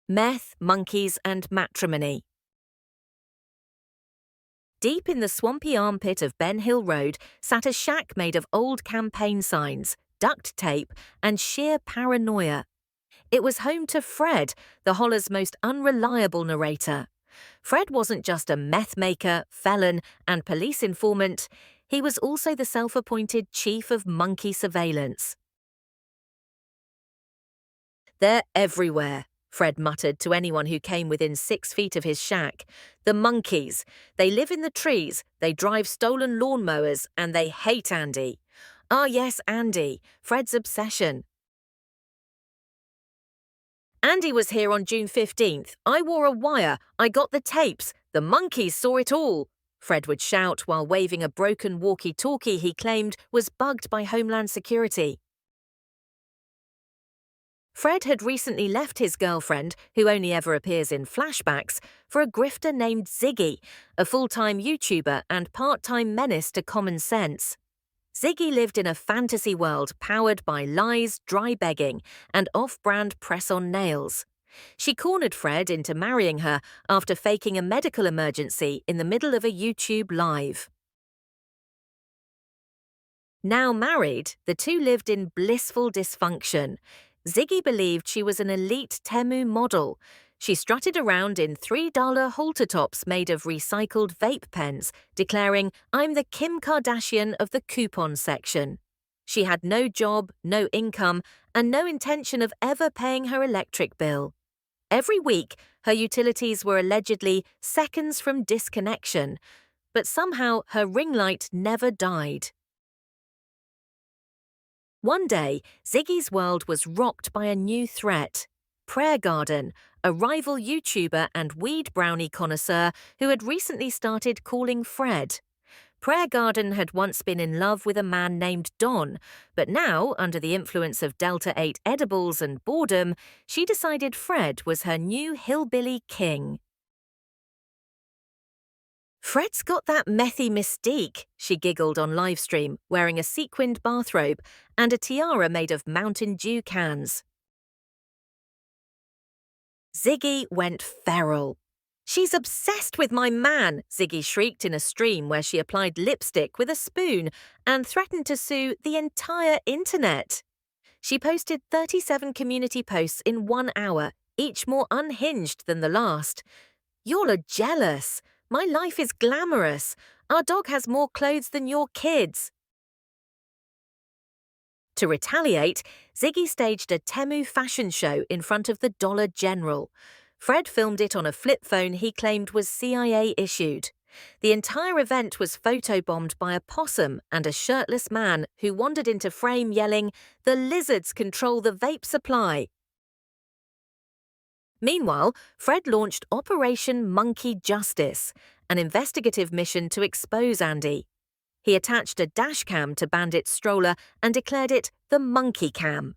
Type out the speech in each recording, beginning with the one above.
Meth, Monkeys, and Matrimony. Deep in the swampy armpit of Ben Hill Road sat a shack made of old campaign signs, duct tape, and sheer paranoia. It was home to Fred, the Holler's most unreliable narrator. Fred wasn't just a meth maker, felon, and police informant. He was also the self-appointed chief of monkey surveillance. "They're everywhere," Fred muttered to anyone who came within 6 feet of his shack. "The monkeys. They live in the trees, they drive stolen lawnmowers, and they hate Andy." Ah yes, Andy, Fred's obsession. "Andy was here on June 15th. I wore a wire. I got the tapes. The monkeys saw it all," Fred would shout while waving a broken walkie-talkie he claimed was bugged by Homeland Security. Fred had recently left his girlfriend, who only ever appears in flashbacks, for a grifter named Ziggy, a full-time YouTuber and part-time menace to common sense. Ziggy lived in a fantasy world powered by lies, dry begging, and off-brand press-on nails. She cornered Fred into marrying her after faking a medical emergency in the middle of a YouTube live. Now married, the two lived in blissful dysfunction. Ziggy believed she was an elite Temu model. She strutted around in $3 halter tops made of recycled vape pens, declaring, "I'm the Kim Kardashian of the coupon section." She had no job, no income, and no intention of ever paying her electric bill. Every week, her utilities were allegedly seconds from disconnection, but somehow her ring light never died. One day, Ziggy's world was rocked by a new threat. Prayer Garden, a rival YouTuber and weed brownie connoisseur who had recently started calling Fred. Prayer Garden had once been in love with a man named Don, but now, under the influence of Delta-8 edibles and boredom, she decided Fred was her new hillbilly king. "Fred's got that methy mystique," she giggled on livestream, wearing a sequined bathrobe and a tiara made of Mountain Dew cans. Ziggy went feral. "She's obsessed with my man," Ziggy shrieked in a stream where she applied lipstick with a spoon and threatened to sue the entire internet. She posted 37 community posts in 1 hour, each more unhinged than the last. "Y'all are jealous. My life is glamorous. Our dog has more clothes than your kids." To retaliate, Ziggy staged a Temu fashion show in front of the Dollar General. Fred filmed it on a flip phone he claimed was CIA-issued. The entire event was photobombed by a possum and a shirtless man who wandered into frame yelling, "The lizards control the vape supply." Meanwhile, Fred launched Operation Monkey Justice, an investigative mission to expose Andy. He attached a dashcam to Bandit's stroller and declared it the Monkey Cam.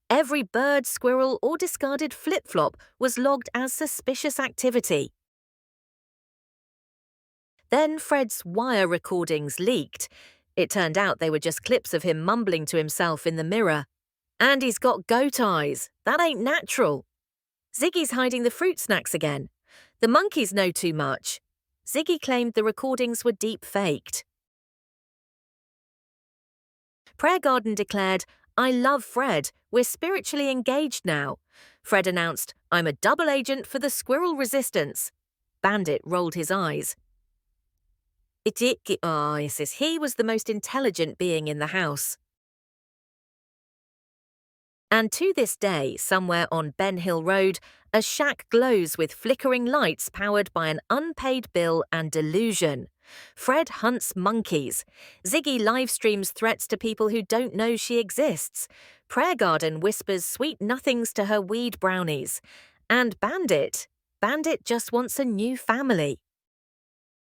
Every bird, squirrel, or discarded flip-flop was logged as suspicious activity. Then Fred's wire recordings leaked. It turned out they were just clips of him mumbling to himself in the mirror. "Andy's got goat eyes. That ain't natural." "Ziggy's hiding the fruit snacks again." "The monkeys know too much." Ziggy claimed the recordings were deep-faked. Prayer Garden declared, "I love Fred. We're spiritually engaged now." Fred announced, "I'm a double agent for the squirrel resistance." Bandit rolled his eyes. He says he was the most intelligent being in the house. And to this day, somewhere on Ben Hill Road, a shack glows with flickering lights powered by an unpaid bill and delusion. Fred hunts monkeys. Ziggy livestreams threats to people who don't know she exists. Prayer Garden whispers sweet nothings to her weed brownies. And Bandit just wants a new family.